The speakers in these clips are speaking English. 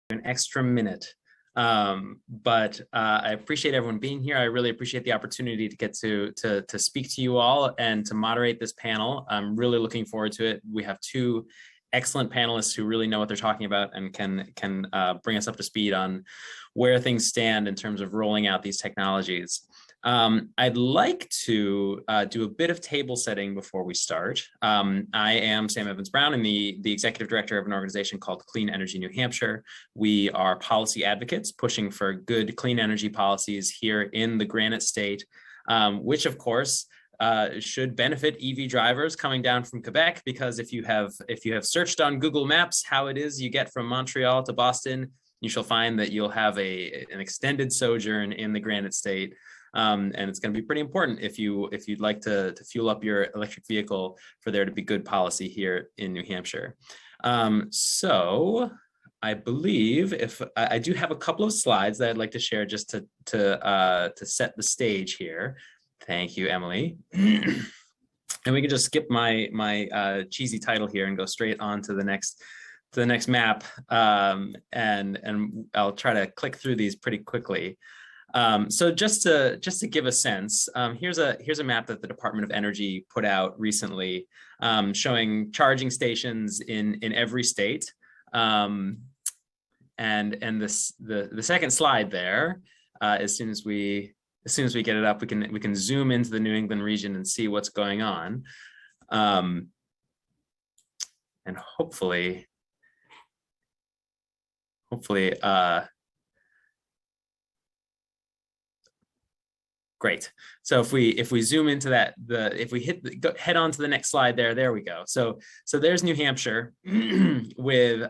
an extra minute. But I appreciate everyone being here. I really appreciate the opportunity to get to speak to you all and to moderate this panel. I'm really looking forward to it. We have two excellent panelists who really know what they're talking about and can bring us up to speed on where things stand in terms of rolling out these technologies. I'd like to do a bit of table setting before we start. I am Sam Evans-Brown. I'm the executive director of an organization called Clean Energy New Hampshire. We are policy advocates pushing for good clean energy policies here in the Granite State, which of course should benefit EV drivers coming down from Quebec, because if you have searched on Google Maps how it is you get from Montreal to Boston, you shall find that you'll have an extended sojourn in the Granite State. And it's going to be pretty important if you'd like to fuel up your electric vehicle for there to be good policy here in New Hampshire. So I believe if I do have a couple of slides that I'd like to share just to set the stage here. Thank you, Emily. And we can just skip my cheesy title here and go straight on to the next map. And I'll try to click through these pretty quickly. So just to give a sense, here's a map that the Department of Energy put out recently, showing charging stations in every state. And the second slide there, as soon as we get it up, we can zoom into the New England region and see what's going on. And hopefully. Great. So if we zoom into that, if we head on to the next slide there we go. So there's New Hampshire with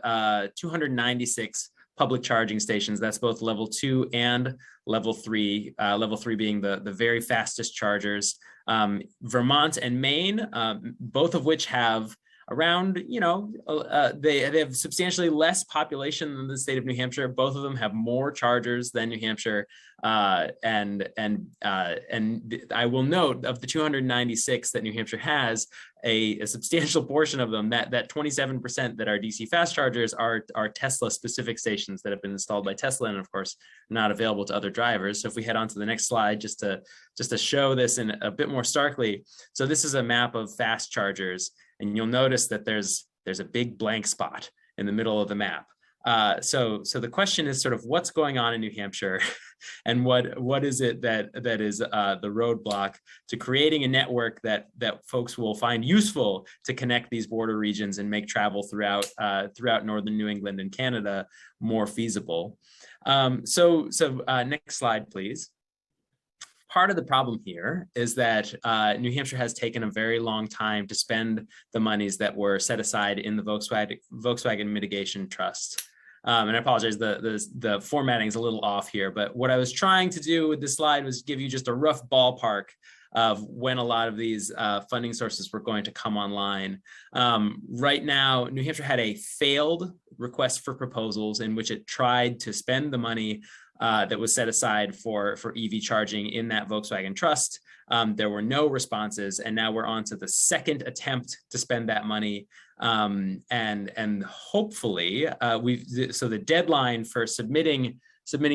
296 public charging stations. That's both level 2 and level 3. Level 3 being the very fastest chargers. Vermont and Maine, both of which have around, they have substantially less population than the state of New Hampshire. Both of them have more chargers than New Hampshire. And I will note, of the 296 that New Hampshire has, a substantial portion of them, that 27% that are DC fast chargers, are Tesla specific stations that have been installed by Tesla and of course not available to other drivers. So if we head on to the next slide, just to show this in a bit more starkly. So this is a map of fast chargers, and you'll notice that there's a big blank spot in the middle of the map. So the question is sort of what's going on in New Hampshire, and what is it that is the roadblock to creating a network that folks will find useful to connect these border regions and make travel throughout northern New England and Canada more feasible. So next slide, please. Part of the problem here is that New Hampshire has taken a very long time to spend the monies that were set aside in the Volkswagen Mitigation Trust. And I apologize, the formatting is a little off here, but what I was trying to do with this slide was give you just a rough ballpark of when a lot of these funding sources were going to come online. Right now, New Hampshire had a failed request for proposals in which it tried to spend the money that was set aside for EV charging in that Volkswagen Trust. There were no responses, and now we're on to the second attempt to spend that money. And hopefully, so the deadline for submitting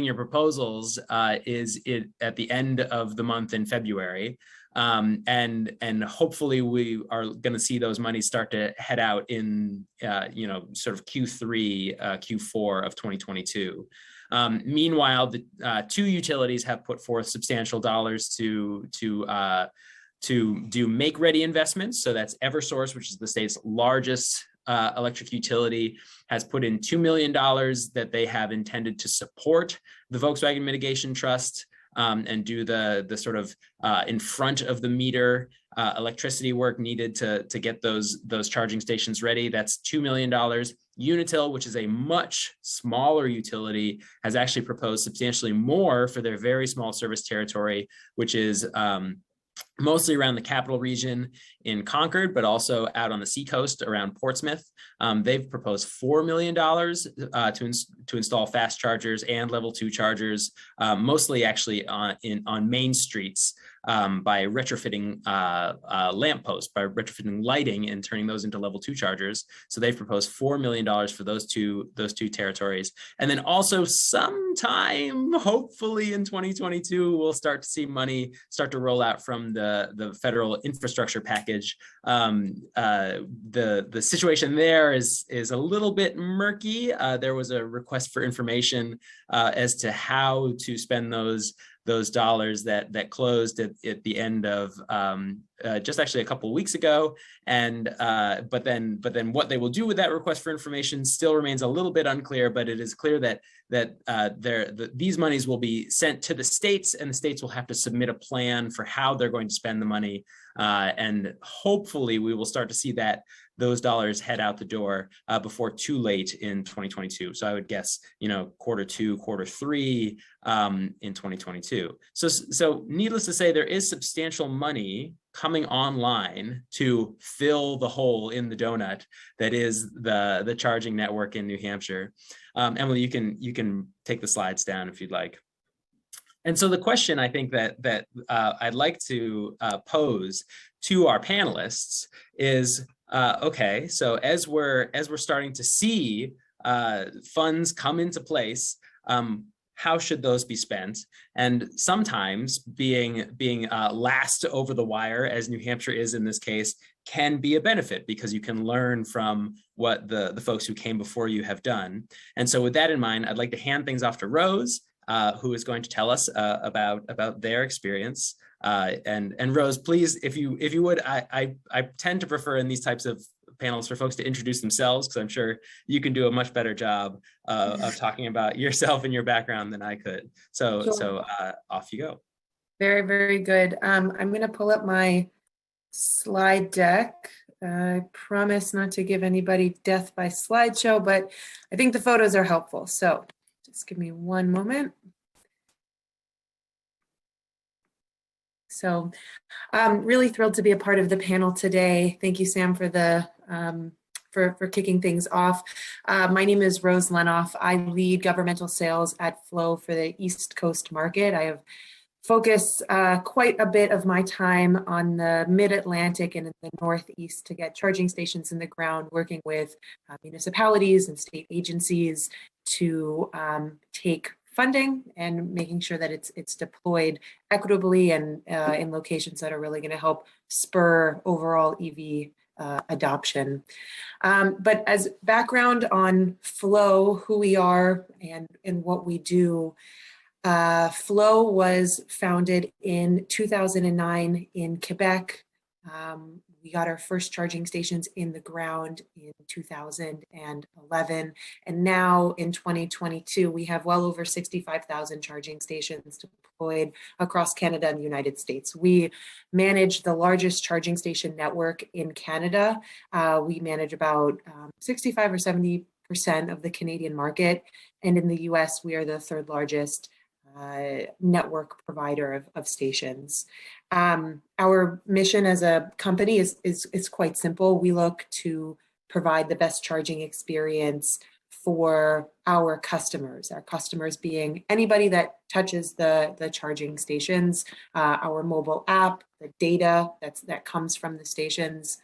your proposals is at the end of the month in February. And hopefully we are going to see those monies start to head out in sort of Q3, Q4 of 2022. Meanwhile, the two utilities have put forth substantial dollars to do make-ready investments. So that's Eversource, which is the state's largest electric utility, has put in $2 million that they have intended to support the Volkswagen Mitigation Trust and do the sort of in front of the meter electricity work needed to get those charging stations ready. That's $2 million. Unitil, which is a much smaller utility, has actually proposed substantially more for their very small service territory, which is mostly around the capital region in Concord, but also out on the seacoast around Portsmouth. They've proposed $4 million to install fast chargers and level 2 chargers, mostly actually on main streets, by retrofitting lampposts, by retrofitting lighting and turning those into level 2 chargers. So they've proposed $4 million for those two territories. And then also sometime, hopefully in 2022, we'll start to see money start to roll out from the federal infrastructure package. The situation there is a little bit murky. There was a request for information as to how to spend those dollars that closed at the end of just actually a couple of weeks ago, and but then what they will do with that request for information still remains a little bit unclear. But it is clear that these monies will be sent to the states, and the states will have to submit a plan for how they're going to spend the money, and hopefully we will start to see those dollars head out the door before too late in 2022. So I would guess, quarter 2, quarter 3 in 2022. So needless to say, there is substantial money coming online to fill the hole in the donut that is the charging network in New Hampshire. Emily, you can take the slides down if you'd like. And so the question I think that I'd like to pose to our panelists is, okay, so as we're starting to see funds come into place, how should those be spent? And sometimes being last over the wire, as New Hampshire is in this case, can be a benefit because you can learn from what the folks who came before you have done. And so with that in mind, I'd like to hand things off to Rose, who is going to tell us about their experience. And Rose, please, if you would, I tend to prefer in these types of panels for folks to introduce themselves, because I'm sure you can do a much better job of talking about yourself and your background than I could. So off you go. Very, very good. I'm going to pull up my slide deck. I promise not to give anybody death by slideshow, but I think the photos are helpful. So just give me one moment. So I'm really thrilled to be a part of the panel today. Thank you, Sam, for the for kicking things off. My name is Rose Lenoff. I lead governmental sales at Flow for the East Coast market. I have focused quite a bit of my time on the Mid-Atlantic and in the Northeast to get charging stations in the ground, working with municipalities and state agencies to take funding and making sure that it's deployed equitably and in locations that are really going to help spur overall EV adoption. But as background on Flow, who we are and what we do, Flow was founded in 2009 in Quebec. We got our first charging stations in the ground in 2011. And now in 2022, we have well over 65,000 charging stations deployed across Canada and the United States. We manage the largest charging station network in Canada. We manage about 65 or 70% of the Canadian market. And in the US, we are the third largest network provider of stations. Our mission as a company is quite simple. We look to provide the best charging experience for our customers being anybody that touches the charging stations, our mobile app, the data that comes from the stations.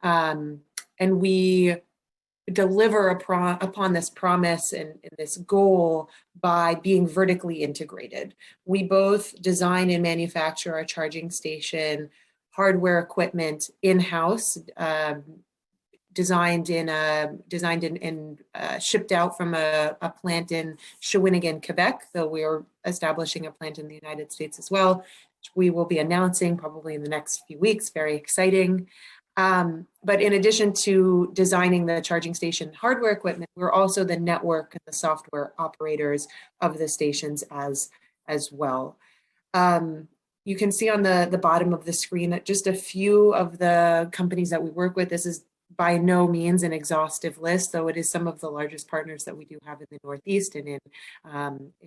And we deliver upon this promise and this goal by being vertically integrated. We both design and manufacture our charging station hardware equipment in-house, designed and shipped out from a plant in Shawinigan, Quebec, though we are establishing a plant in the United States as well, which we will be announcing probably in the next few weeks. Very exciting. But in addition to designing the charging station hardware equipment, we're also the network and the software operators of the stations as well. You can see on the bottom of the screen that just a few of the companies that we work with. This is by no means an exhaustive list, though it is some of the largest partners that we do have in the Northeast and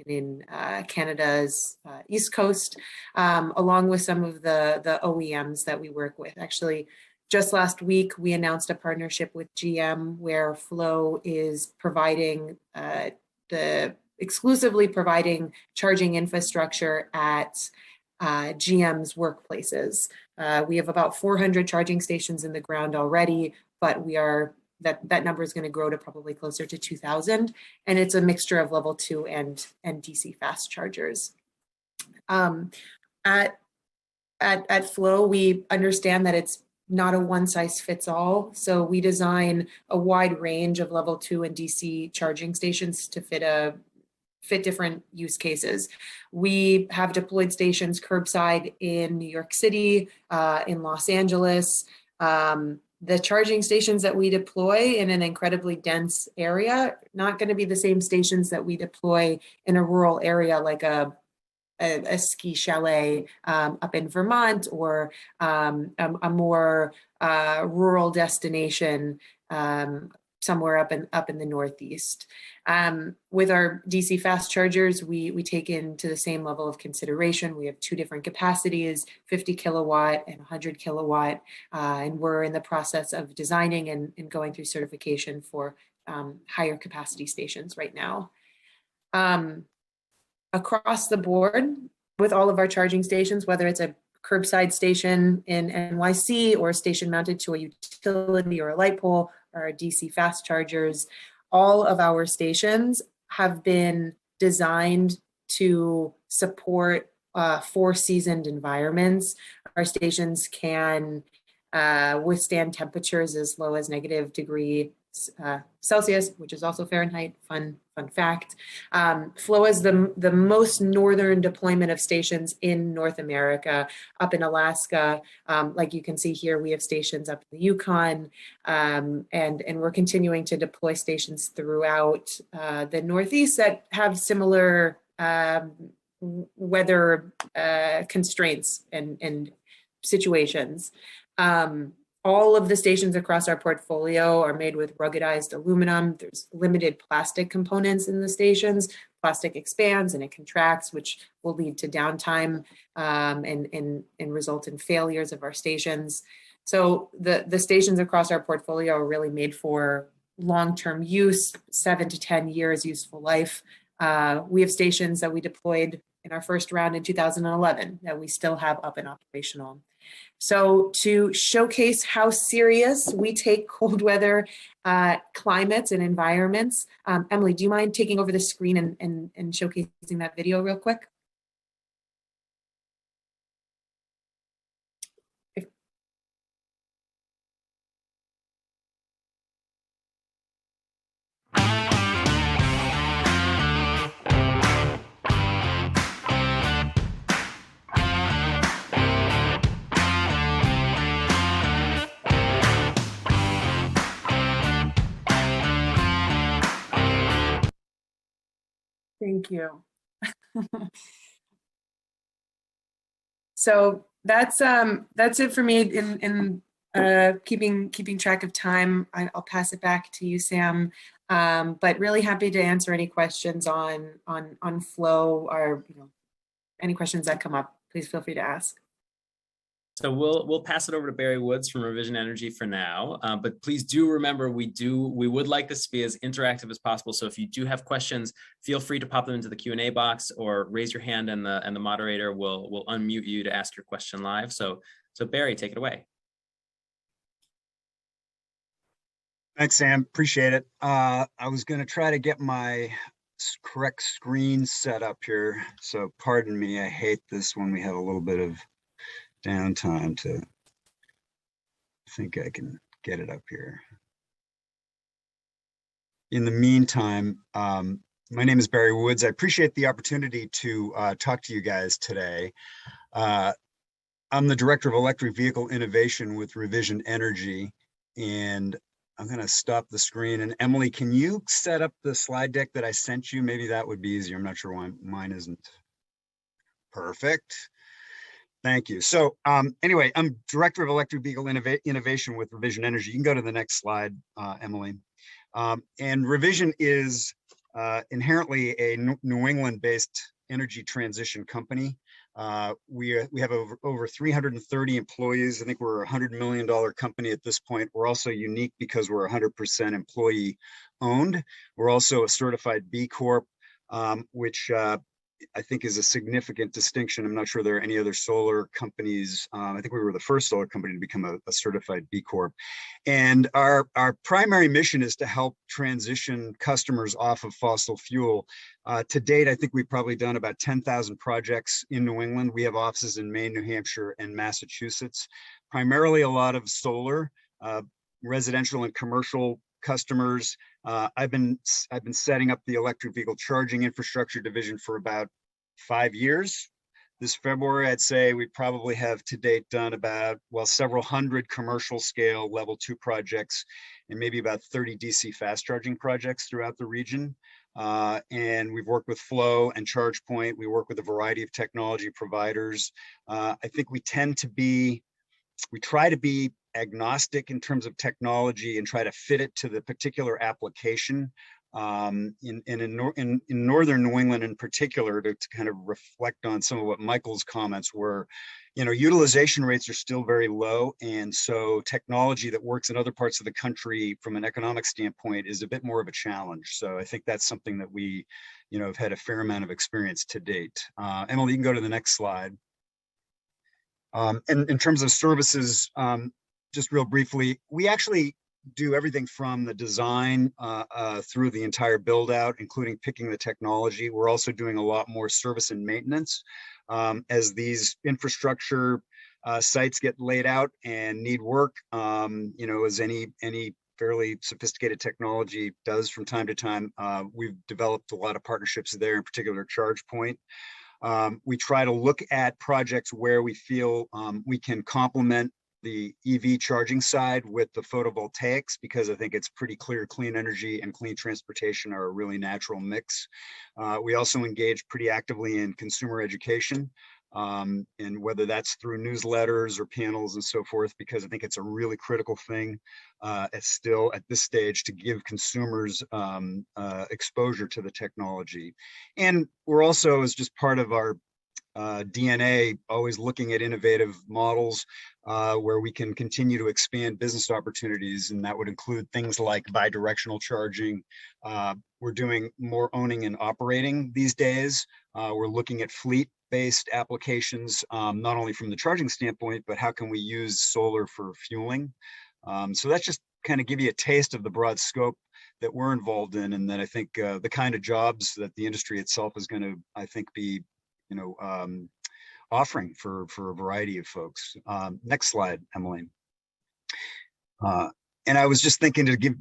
in Canada's East Coast, along with some of the OEMs that we work with. Actually, just last week, we announced a partnership with GM where Flow is providing exclusively providing charging infrastructure at GM's workplaces. We have about 400 charging stations in the ground already, but that number is going to grow to probably closer to 2,000, and it's a mixture of level 2 and DC fast chargers. At Flow, we understand that it's not a one size fits all, so we design a wide range of level 2 and DC charging stations to fit different use cases. We have deployed stations curbside in New York City, in Los Angeles. The charging stations that we deploy in an incredibly dense area, not going to be the same stations that we deploy in a rural area like a ski chalet up in Vermont, or a more rural destination somewhere up in the Northeast. With our DC fast chargers, we take into the same level of consideration. We have two different capacities, 50 kilowatt and 100 kilowatt, and we're in the process of designing and going through certification for higher capacity stations right now. Across the board with all of our charging stations, whether it's a curbside station in NYC or a station mounted to a utility or a light pole, or our DC fast chargers, all of our stations have been designed to support 4-seasoned environments. Our stations can withstand temperatures as low as -degree Celsius, which is also Fahrenheit. Fun fact. Flow is the most northern deployment of stations in North America, up in Alaska. Like you can see here, we have stations up in the Yukon, and we're continuing to deploy stations throughout the Northeast that have similar weather constraints and situations. All of the stations across our portfolio are made with ruggedized aluminum. There's limited plastic components in the stations. Plastic expands and it contracts, which will lead to downtime and result in failures of our stations. So the stations across our portfolio are really made for long-term use, 7 to 10 years useful life. We have stations that we deployed in our first round in 2011 that we still have up and operational. So to showcase how serious we take cold weather climates and environments, Emily, do you mind taking over the screen and showcasing that video real quick? Thank you. So that's it for me in keeping track of time. I'll pass it back to you, Sam. But really happy to answer any questions on Flow, or any questions that come up. Please feel free to ask. So we'll pass it over to Barry Woods from Revision Energy for now, but please do remember we would like this to be as interactive as possible. So if you do have questions, feel free to pop them into the Q&A box or raise your hand, and the moderator will unmute you to ask your question live. So Barry, take it away. Thanks, Sam. Appreciate it. I was going to try to get my correct screen set up here, so pardon me. I hate this when we have a little bit of downtime to think I can get it up here. In the meantime, my name is Barry Woods. I appreciate the opportunity to talk to you guys today. I'm the Director of Electric Vehicle Innovation with Revision Energy, and I'm going to stop the screen. And Emily, can you set up the slide deck that I sent you? Maybe that would be easier. I'm not sure why mine isn't perfect. Thank you. So anyway, I'm Director of Electric Vehicle Innovation with Revision Energy. You can go to the next slide, Emily. And Revision is inherently a New England-based energy transition company. We have over 330 employees. I think we're a $100 million company at this point. We're also unique because we're 100% employee owned. We're also a certified B Corp, which I think is a significant distinction. I'm not sure there are any other solar companies. I think we were the first solar company to become a certified B Corp. And our primary mission is to help transition customers off of fossil fuel. To date, I think we've probably done about 10,000 projects in New England. We have offices in Maine, New Hampshire, and Massachusetts. Primarily a lot of solar, residential and commercial customers. I've been setting up the electric vehicle charging infrastructure division for about 5 years. This February, I'd say we probably have to date done about, well, several hundred commercial scale level 2 projects and maybe about 30 DC fast charging projects throughout the region. And we've worked with Flow and ChargePoint. We work with a variety of technology providers. I think we try to be agnostic in terms of technology and try to fit it to the particular application. In northern New England in particular, to kind of reflect on some of what Michael's comments were, utilization rates are still very low. And so technology that works in other parts of the country from an economic standpoint is a bit more of a challenge. So I think that's something that we, have had a fair amount of experience to date. Emily, you can go to the next slide. And in terms of services, just real briefly, we actually do everything from the design through the entire build out, including picking the technology. We're also doing a lot more service and maintenance as these infrastructure sites get laid out and need work, as any fairly sophisticated technology does from time to time. We've developed a lot of partnerships there, in particular ChargePoint. We try to look at projects where we feel we can complement the EV charging side with the photovoltaics, because I think it's pretty clear clean energy and clean transportation are a really natural mix. We also engage pretty actively in consumer education, and whether that's through newsletters or panels and so forth, because I think it's a really critical thing still at this stage to give consumers exposure to the technology. And we're also, as just part of our DNA, always looking at innovative models where we can continue to expand business opportunities, and that would include things like bi-directional charging. We're doing more owning and operating these days. We're looking at fleet-based applications, not only from the charging standpoint, but how can we use solar for fueling? So that's just kind of give you a taste of the broad scope that we're involved in, and that I think the kind of jobs that the industry itself is going to, I think, be offering for a variety of folks. Next slide, Emily. And I was just thinking to give,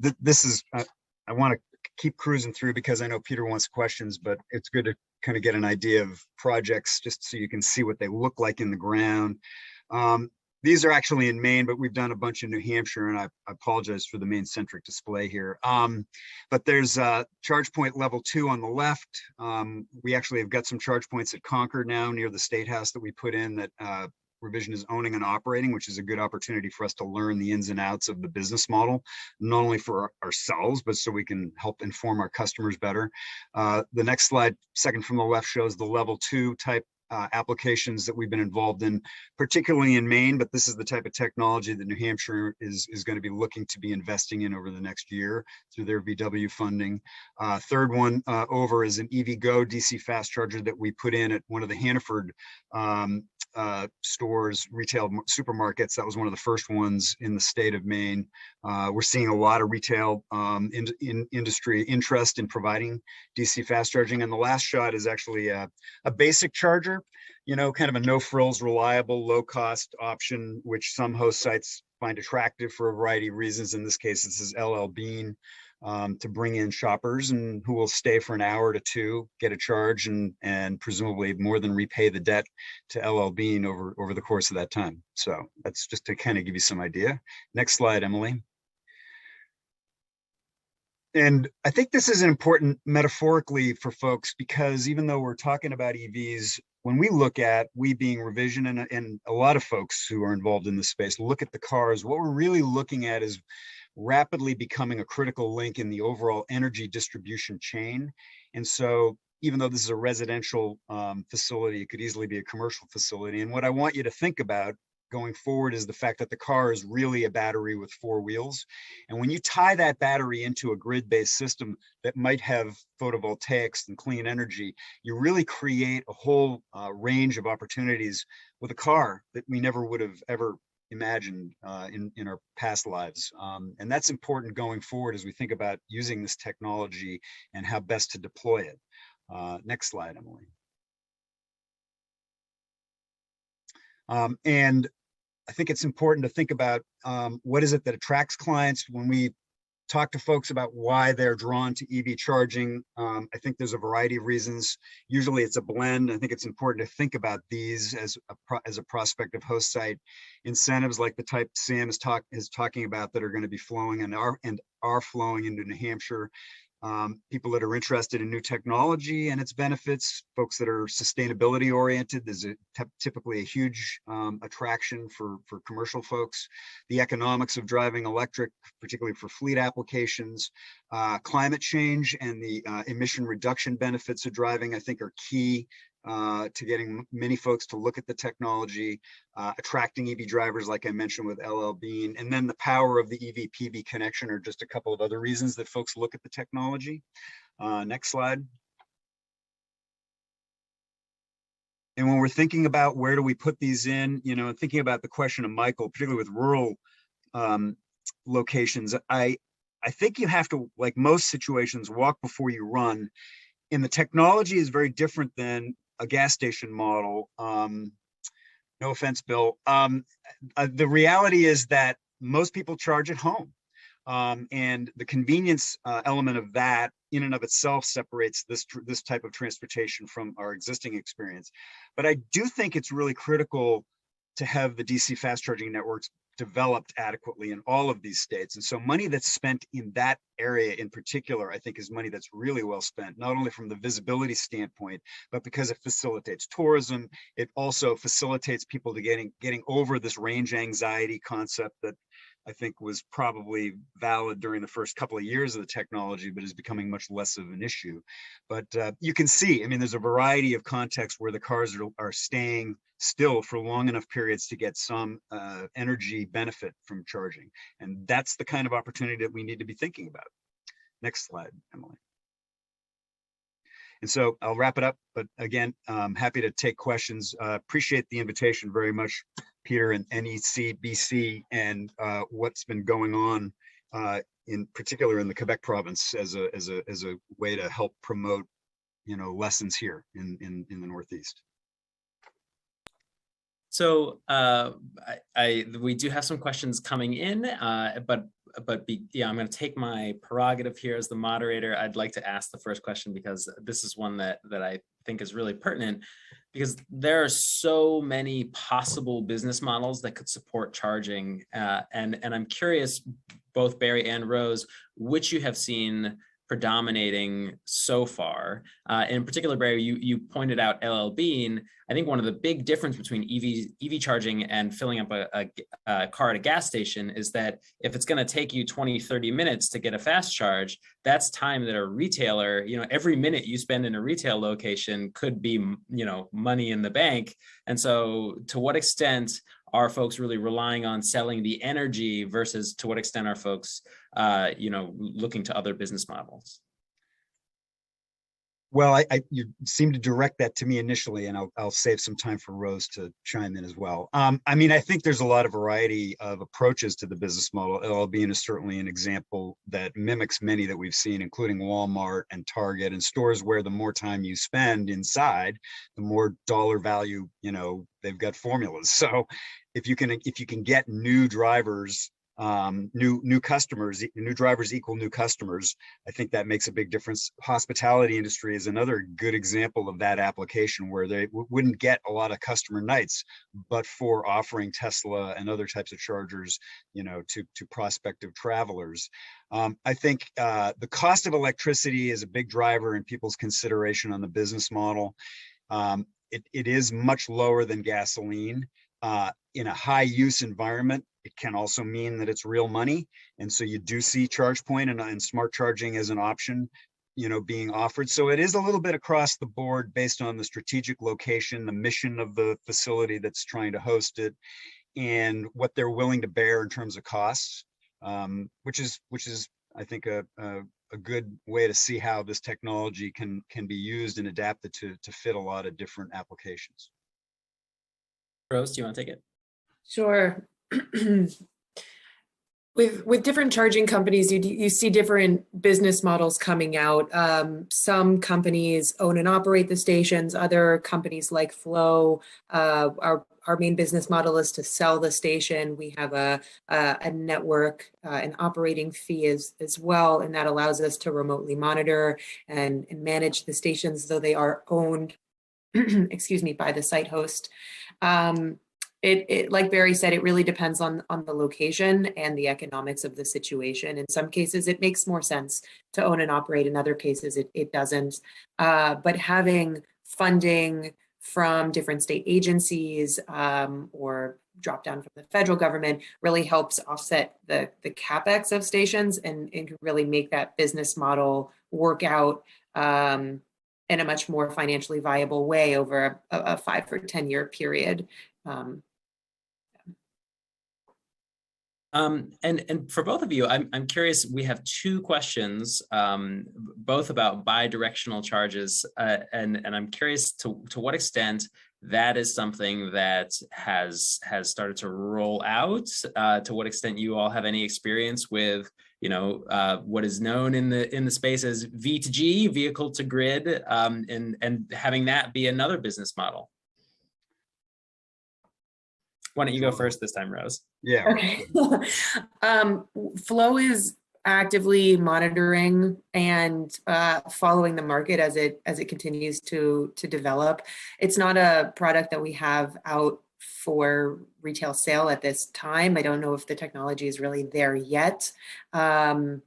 I want to keep cruising through because I know Peter wants questions, but it's good to kind of get an idea of projects just so you can see what they look like in the ground. These are actually in Maine, but we've done a bunch in New Hampshire, and I apologize for the Maine-centric display here. But there's ChargePoint level 2 on the left. We actually have got some charge points at Concord now near the State House that we put in that Revision is owning and operating, which is a good opportunity for us to learn the ins and outs of the business model, not only for ourselves, but so we can help inform our customers better. The next slide, second from the left, shows the level 2 type applications that we've been involved in, particularly in Maine, but this is the type of technology that New Hampshire is going to be looking to be investing in over the next year through their VW funding. Third one over is an EVgo DC fast charger that we put in at one of the Hannaford stores, retail supermarkets. That was one of the first ones in the state of Maine. We're seeing a lot of retail industry interest in providing DC fast charging. And the last shot is actually a basic charger, kind of a no frills, reliable, low cost option, which some host sites find attractive for a variety of reasons. In this case, this is LL Bean, to bring in shoppers and who will stay for an hour to two, get a charge, and presumably more than repay the debt to LL Bean over the course of that time. So that's just to kind of give you some idea. Next slide, Emily. And I think this is important metaphorically for folks, because even though we're talking about EVs, when we look at, we being Revision and a lot of folks who are involved in this space, look at the cars, what we're really looking at is rapidly becoming a critical link in the overall energy distribution chain. And so even though this is a residential facility, it could easily be a commercial facility. And what I want you to think about going forward is the fact that the car is really a battery with 4 wheels. And when you tie that battery into a grid-based system that might have photovoltaics and clean energy, you really create a whole range of opportunities with a car that we never would have ever imagined in our past lives. And that's important going forward as we think about using this technology and how best to deploy it. Next slide, Emily. And I think it's important to think about what is it that attracts clients when we talk to folks about why they're drawn to EV charging. I think there's a variety of reasons. Usually it's a blend. I think it's important to think about these as a prospective host site. Incentives like the type Sam is talking about that are going to be flowing and are flowing into New Hampshire. People that are interested in new technology and its benefits, folks that are sustainability oriented. There's typically a huge attraction for commercial folks. The economics of driving electric, particularly for fleet applications, climate change and the emission reduction benefits of driving, I think are key to getting many folks to look at the technology, attracting EV drivers, like I mentioned with LL Bean, and then the power of the EV PV connection are just a couple of other reasons that folks look at the technology. Next slide. And when we're thinking about where do we put these in, you know, thinking about the question of Michael, particularly with rural locations, I think you have to, like most situations, walk before you run. And the technology is very different than a gas station model. No offense, Bill. The reality is that most people charge at home. And the convenience element of that in and of itself separates this type of transportation from our existing experience. But I do think it's really critical to have the DC fast charging networks developed adequately in all of these states. And so money that's spent in that area in particular, I think is money that's really well spent, not only from the visibility standpoint, but because it facilitates tourism. It also facilitates people to getting over this range anxiety concept that I think was probably valid during the first couple of years of the technology, but is becoming much less of an issue. But you can see, I mean, there's a variety of contexts where the cars are staying still for long enough periods to get some energy benefit from charging. And that's the kind of opportunity that we need to be thinking about. Next slide, Emily. And so I'll wrap it up, but again, happy to take questions. Appreciate the invitation very much, Peter, and NECBC, and what's been going on in particular in the Quebec province as a way to help promote, you know, lessons here in the Northeast. So we do have some questions coming in, but I'm going to take my prerogative here as the moderator. I'd like to ask the first question because this is one that I think is really pertinent, because there are so many possible business models that could support charging, and I'm curious, both Barry and Rose, which you have seen predominating so far. In particular, Barry, you pointed out LL Bean. I think one of the big difference between EV charging and filling up a car at a gas station is that if it's going to take you 20, 30 minutes to get a fast charge, that's time that a retailer, you know, every minute you spend in a retail location could be, you know, money in the bank. And so to what extent are folks really relying on selling the energy versus to what extent are folks, you know, looking to other business models? Well, you seem to direct that to me initially, and I'll save some time for Rose to chime in as well. I mean, I think there's a lot of variety of approaches to the business model. LL Bean is certainly an example that mimics many that we've seen, including Walmart and Target and stores where the more time you spend inside, the more dollar value, you know, they've got formulas. So if you can get new drivers, new customers, new drivers equal new customers, I think that makes a big difference. Hospitality industry is another good example of that application where they wouldn't get a lot of customer nights, but for offering Tesla and other types of chargers, you know, to prospective travelers. I think the cost of electricity is a big driver in people's consideration on the business model. it is much lower than gasoline. In a high use environment, it can also mean that it's real money. And so you do see ChargePoint and smart charging as an option, being offered. So it is a little bit across the board based on the strategic location, the mission of the facility that's trying to host it, and what they're willing to bear in terms of costs, which is I think a good way to see how this technology can be used and adapted to fit a lot of different applications. Rose, do you want to take it? Sure. With different charging companies, you see different business models coming out. Some companies own and operate the stations. Other companies like Flow, our main business model is to sell the station. We have a network, an operating fee as well, and that allows us to remotely monitor and manage the stations, though they are owned, excuse me, by the site host. It like Barry said, it really depends on the location and the economics of the situation. In some cases, it makes more sense to own and operate. In other cases, it doesn't. But having funding from different state agencies or drop down from the federal government really helps offset the capex of stations and can really make that business model work out in a much more financially viable way over a 5 or 10 year period. And for both of you, I'm curious. We have two questions, both about bi-directional charges, and I'm curious to what extent that is something that has started to roll out. To what extent you all have any experience with, what is known in the space as V2G, vehicle to grid, and having that be another business model. Why don't you go first this time, Rose? Yeah. Okay. Flow is actively monitoring and following the market as it continues to develop. It's not a product that we have out for retail sale at this time. I don't know if the technology is really there yet. You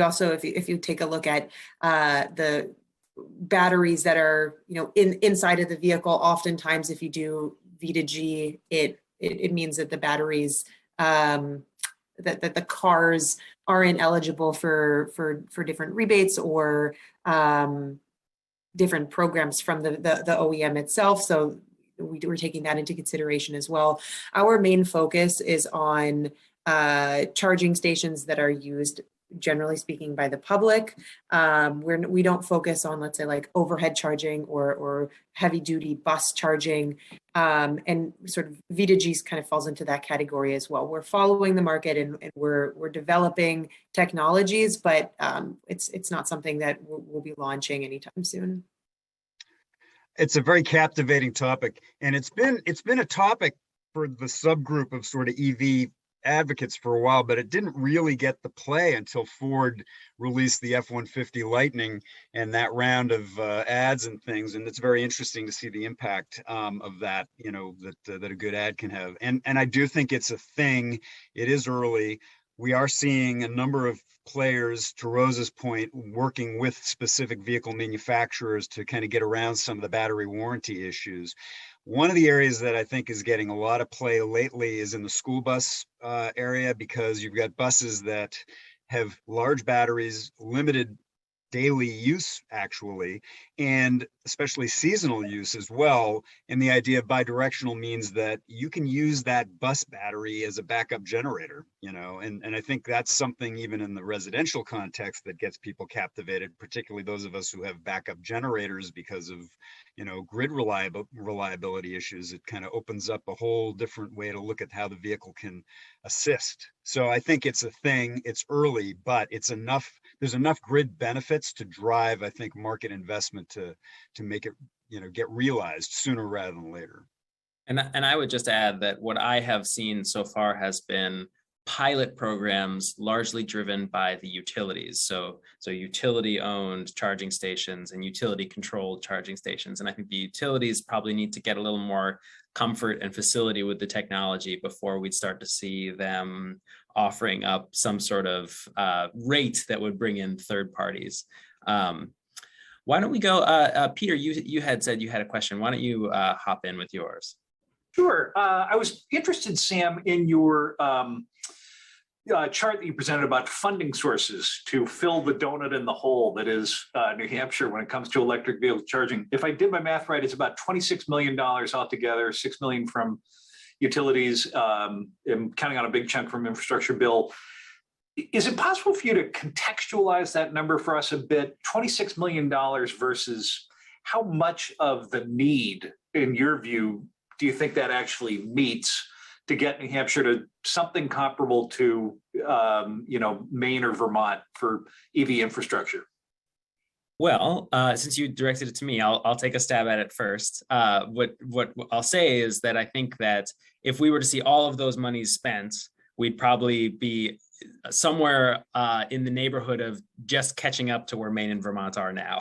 also, if you take a look at the batteries that are inside of the vehicle, oftentimes if you do V2G, it means that the batteries that the cars aren't eligible for different rebates or different programs from the OEM itself. So we're taking that into consideration as well. Our main focus is on charging stations that are used, generally speaking, by the public. We don't focus on, let's say, like overhead charging or heavy duty bus charging, and sort of V2G kind of falls into that category as well. We're following the market and we're developing technologies, but it's not something that we'll be launching anytime soon. It's a very captivating topic, and it's been a topic for the subgroup of sort of EV advocates for a while, but it didn't really get the play until Ford released the F-150 Lightning and that round of ads and things. And it's very interesting to see the impact of that, that a good ad can have. And I do think it's a thing. It is early. We are seeing a number of players, to Rose's point, working with specific vehicle manufacturers to kind of get around some of the battery warranty issues. One of the areas that I think is getting a lot of play lately is in the school bus area, because you've got buses that have large batteries, limited daily use actually, and especially seasonal use as well. And the idea of bidirectional means that you can use that bus battery as a backup generator, and I think that's something even in the residential context that gets people captivated, particularly those of us who have backup generators because of grid reliability issues. It kind of opens up a whole different way to look at how the vehicle can assist. So I think it's a thing. It's early, but it's enough. There's enough grid benefits to drive, I think, market investment to make it get realized sooner rather than later. And I would just add that what I have seen so far has been pilot programs largely driven by the utilities. So utility owned charging stations and utility controlled charging stations. And I think the utilities probably need to get a little more comfort and facility with the technology before we'd start to see them offering up some sort of rate that would bring in third parties. Why don't we go, Peter, you had said you had a question. Why don't you hop in with yours? Sure. I was interested, Sam, in your chart that you presented about funding sources to fill the donut in the hole that is New Hampshire when it comes to electric vehicle charging. If I did my math right, it's about $26 million altogether, $6 million from utilities, and counting on a big chunk from infrastructure bill. Is it possible for you to contextualize that number for us a bit? $26 million versus how much of the need, in your view, do you think that actually meets to get New Hampshire to something comparable to, Maine or Vermont for EV infrastructure? Well, since you directed it to me, I'll take a stab at it first. What I'll say is that I think that if we were to see all of those monies spent, we'd probably be somewhere in the neighborhood of just catching up to where Maine and Vermont are now.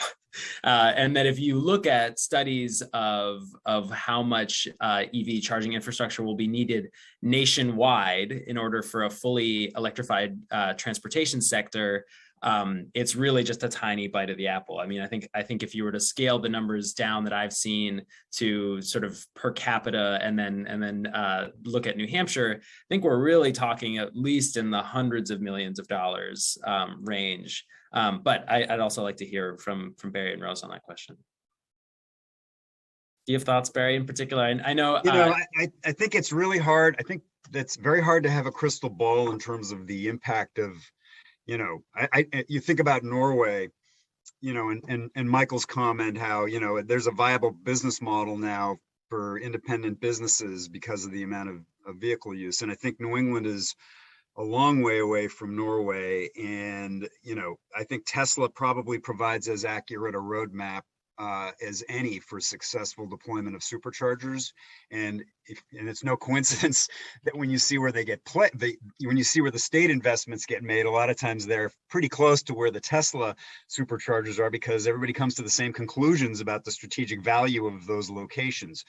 And that if you look at studies of how much EV charging infrastructure will be needed nationwide in order for a fully electrified transportation sector, it's really just a tiny bite of the apple. I mean, I think if you were to scale the numbers down that I've seen to sort of per capita and then look at New Hampshire, I think we're really talking at least in the hundreds of millions of dollars range. But I'd also like to hear from Barry and Rose on that question. Do you have thoughts, Barry, in particular? I know. I think it's really hard. I think it's very hard to have a crystal ball in terms of the impact of, you think about Norway, and Michael's comment how, there's a viable business model now for independent businesses because of the amount of vehicle use. And I think New England is a long way away from Norway. And, I think Tesla probably provides as accurate a roadmap as any for successful deployment of superchargers. And it's no coincidence that when you see where they get when you see where the state investments get made, a lot of times they're pretty close to where the Tesla superchargers are, because everybody comes to the same conclusions about the strategic value of those locations.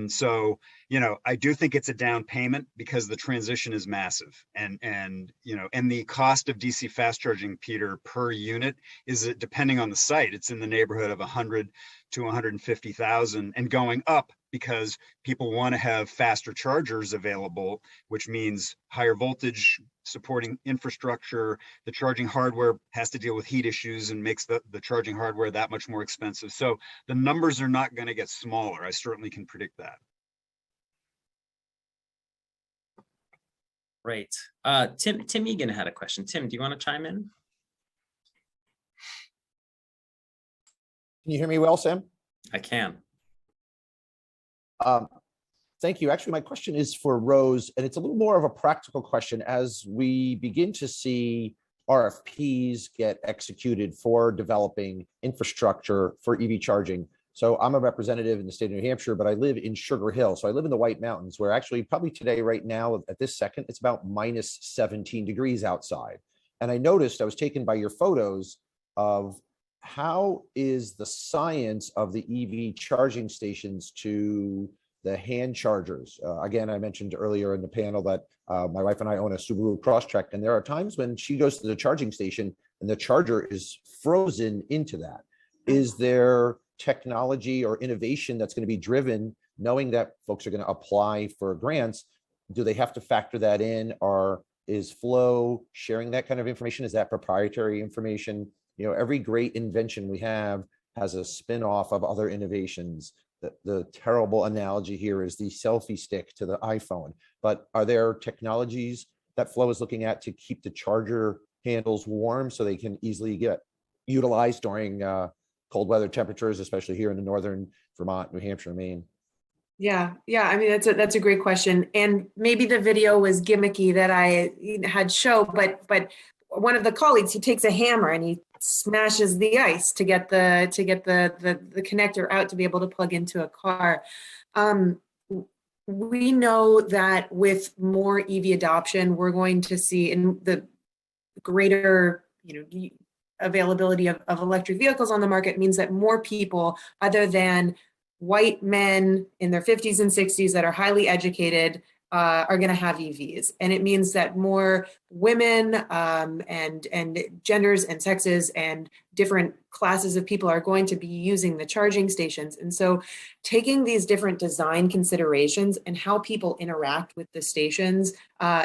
So, I do think it's a down payment because the transition is massive, and the cost of DC fast charging, Peter, per unit is, depending on the site, it's in the neighborhood of 100 to 150,000 and going up, because people want to have faster chargers available, which means higher voltage supporting infrastructure. The charging hardware has to deal with heat issues and makes the charging hardware that much more expensive. So the numbers are not going to get smaller. I certainly can predict that. Great. Tim Egan had a question. Tim, do you want to chime in? Can you hear me well, Sam? I can. Thank you. Actually, my question is for Rose, and it's a little more of a practical question. As we begin to see RFPs get executed for developing infrastructure for EV charging. So I'm a representative in the state of New Hampshire, but I live in Sugar Hill. So I live in the White Mountains, where actually probably today, right now, at this second, it's about minus 17 degrees outside. And I noticed, I was taken by your photos of how is the science of the EV charging stations to the hand chargers. Again, I mentioned earlier in the panel that my wife and I own a Subaru Crosstrek, and there are times when she goes to the charging station and the charger is frozen into that. Is there technology or innovation that's going to be driven, knowing that folks are going to apply for grants? Do they have to factor that in, or is Flow sharing that kind of information? Is that proprietary information? Every great invention we have has a spin-off of other innovations. The terrible analogy here is the selfie stick to the iPhone. But are there technologies that Flow is looking at to keep the charger handles warm so they can easily get utilized during cold weather temperatures, especially here in the northern Vermont, New Hampshire, Maine? Yeah. I mean, that's a great question. And maybe the video was gimmicky that I had show, but one of the colleagues, he takes a hammer and he smashes the ice to get the connector out to be able to plug into a car. We know that with more EV adoption, we're going to see in the greater, availability of electric vehicles on the market means that more people, other than white men in their 50s and 60s that are highly educated, are going to have EVs, and it means that more women and genders and sexes and different classes of people are going to be using the charging stations. And so taking these different design considerations and how people interact with the stations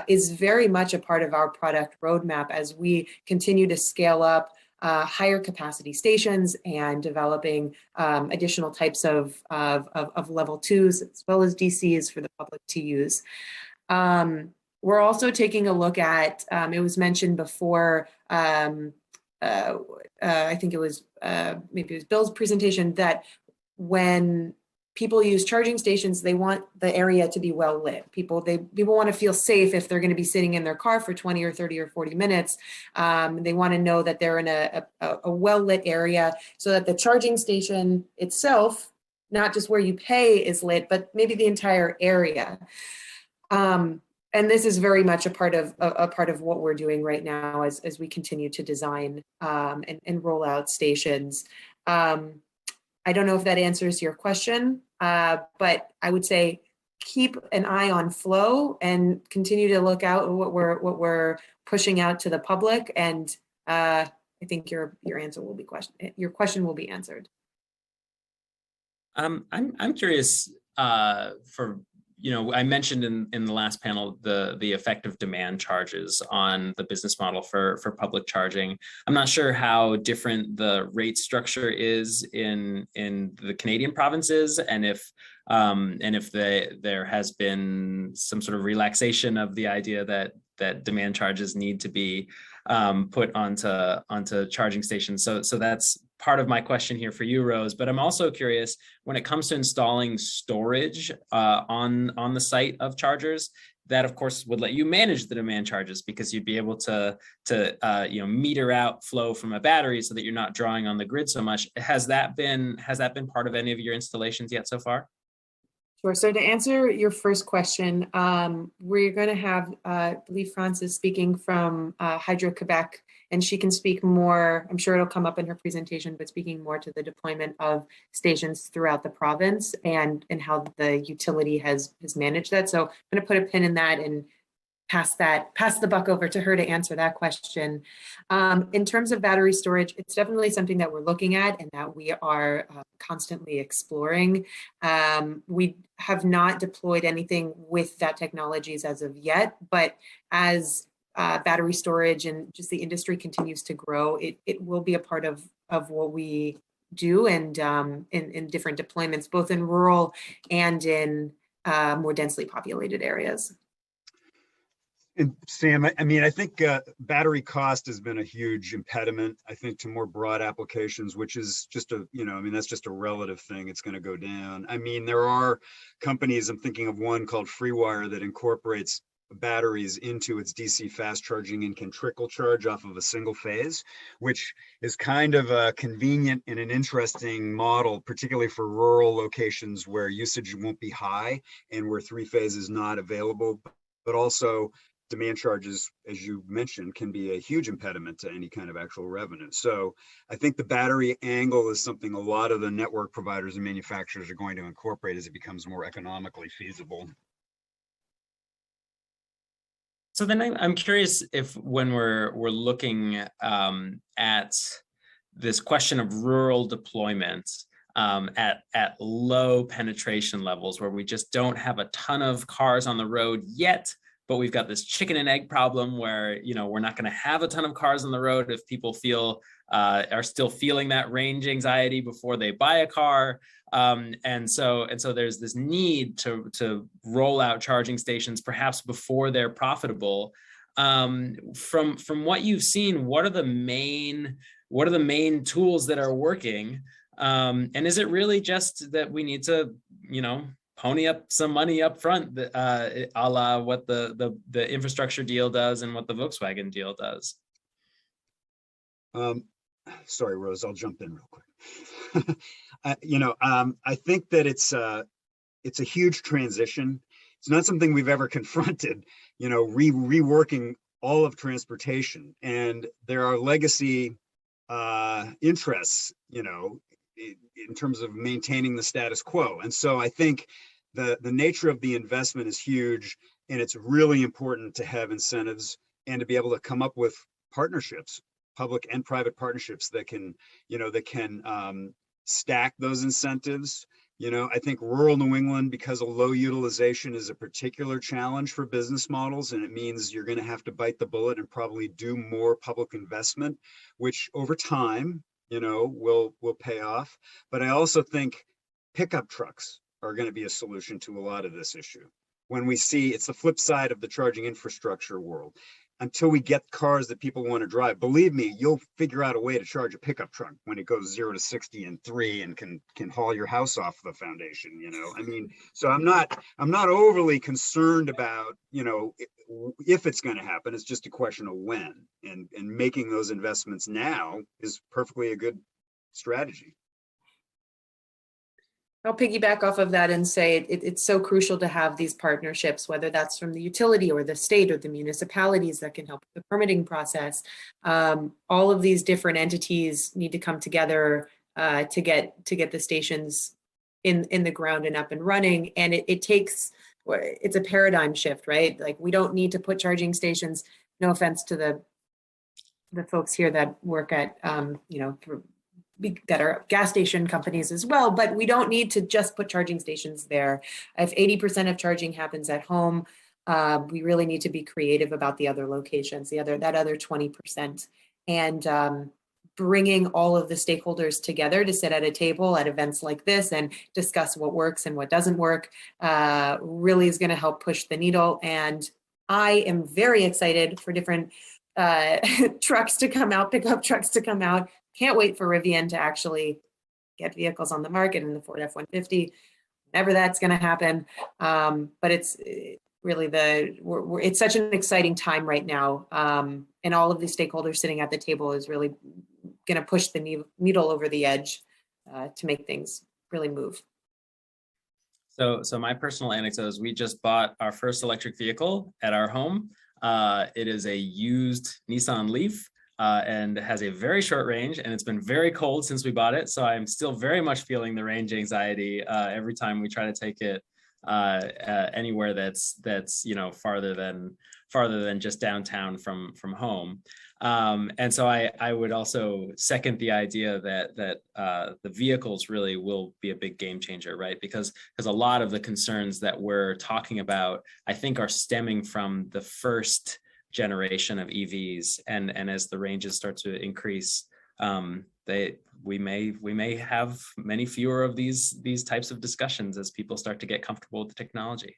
is very much a part of our product roadmap as we continue to scale up higher capacity stations and developing additional types of level 2s as well as DCs for the public to use. We're also taking a look at, it was mentioned before, I think it was maybe it was Bill's presentation, that when people use charging stations, they want the area to be well lit. People want to feel safe if they're going to be sitting in their car for 20 or 30 or 40 minutes. They want to know that they're in a well lit area so that the charging station itself, not just where you pay, is lit, but maybe the entire area. And this is very much a part of what we're doing right now as we continue to design and roll out stations. I don't know if that answers your question, but I would say keep an eye on flow and continue to look out what we're pushing out to the public. And I think your question will be answered. I'm curious for, I mentioned in the last panel the effect of demand charges on the business model for public charging. I'm not sure how different the rate structure is in the Canadian provinces, and if there has been some sort of relaxation of the idea that demand charges need to be put onto charging stations. So that's part of my question here for you, Rose. But I'm also curious, when it comes to installing storage on the site of chargers, that of course would let you manage the demand charges, because you'd be able to meter out flow from a battery so that you're not drawing on the grid so much. Has that been part of any of your installations yet so far? Sure. So to answer your first question, we're going to have, I believe Frances speaking from Hydro-Québec, and she can speak more, I'm sure it'll come up in her presentation, but speaking more to the deployment of stations throughout the province and how the utility has managed that. So I'm going to put a pin in that and pass the buck over to her to answer that question. In terms of battery storage, it's definitely something that we're looking at and that we are constantly exploring. We have not deployed anything with that technologies as of yet, but as battery storage and just the industry continues to grow, it will be a part of what we do, and in different deployments, both in rural and in more densely populated areas. And Sam, I think battery cost has been a huge impediment, I think, to more broad applications, which is just that's just a relative thing. It's going to go down. There are companies, I'm thinking of one called FreeWire, that incorporates batteries into its DC fast charging and can trickle charge off of a single phase, which is kind of convenient and an interesting model, particularly for rural locations where usage won't be high and where three-phase is not available, but also demand charges, as you mentioned, can be a huge impediment to any kind of actual revenue. So I think the battery angle is something a lot of the network providers and manufacturers are going to incorporate as it becomes more economically feasible. So then I'm curious if, when we're looking at this question of rural deployment at low penetration levels, where we just don't have a ton of cars on the road yet, but we've got this chicken and egg problem where, we're not going to have a ton of cars on the road if people are still feeling that range anxiety before they buy a car. And so there's this need to roll out charging stations perhaps before they're profitable. From what you've seen, what are the main tools that are working? And is it really just that we need to, pony up some money up front, a la what the infrastructure deal does and what the Volkswagen deal does? Sorry, Rose, I'll jump in real quick. I think that it's a huge transition. It's not something we've ever confronted, reworking all of transportation. And there are legacy interests, in terms of maintaining the status quo. And so I think the nature of the investment is huge. And it's really important to have incentives and to be able to come up with partnerships, public and private partnerships that can, stack those incentives. I think rural New England, because of low utilization, is a particular challenge for business models. And it means you're going to have to bite the bullet and probably do more public investment, which over time, will pay off. But I also think pickup trucks are going to be a solution to a lot of this issue. When we see, it's the flip side of the charging infrastructure world. Until we get cars that people want to drive, believe me, you'll figure out a way to charge a pickup truck when it goes 0 to 60 in 3 and can haul your house off the foundation. I mean, so I'm not overly concerned about, if it's going to happen. It's just a question of when, and making those investments now is perfectly a good strategy. I'll piggyback off of that and say it's so crucial to have these partnerships, whether that's from the utility or the state or the municipalities that can help with the permitting process. All of these different entities need to come together to get the stations in the ground and up and running. And it's a paradigm shift, right? Like, we don't need to put charging stations. No offense to the folks here that work at that are gas station companies as well, but we don't need to just put charging stations there. If 80% of charging happens at home, we really need to be creative about the other locations, that other 20%, and bringing all of the stakeholders together to sit at a table at events like this and discuss what works and what doesn't work really is going to help push the needle. And I am very excited for different trucks to come out, pickup trucks to come out. Can't wait for Rivian to actually get vehicles on the market in the Ford F-150, whenever that's going to happen. But it's really it's such an exciting time right now. And all of the stakeholders sitting at the table is really going to push the needle over the edge to make things really move. So my personal anecdote is we just bought our first electric vehicle at our home. It is a used Nissan Leaf. And has a very short range, and it's been very cold since we bought it. So I'm still very much feeling the range anxiety every time we try to take it anywhere that's farther than just downtown from home. And so I would also second the idea that the vehicles really will be a big game changer, right? Because a lot of the concerns that we're talking about, I think, are stemming from the first generation of EVs, and as the ranges start to increase, we may have many fewer of these types of discussions as people start to get comfortable with the technology.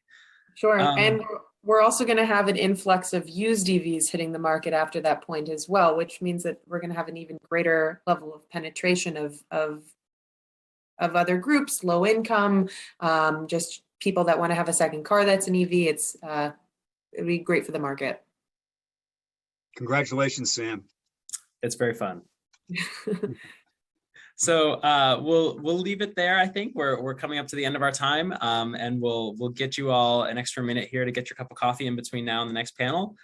Sure, and we're also going to have an influx of used EVs hitting the market after that point as well, which means that we're going to have an even greater level of penetration of other groups, low income, just people that want to have a second car that's an EV. It'd be great for the market. Congratulations, Sam. It's very fun. So we'll leave it there. I think we're coming up to the end of our time, and we'll get you all an extra minute here to get your cup of coffee in between now and the next panel.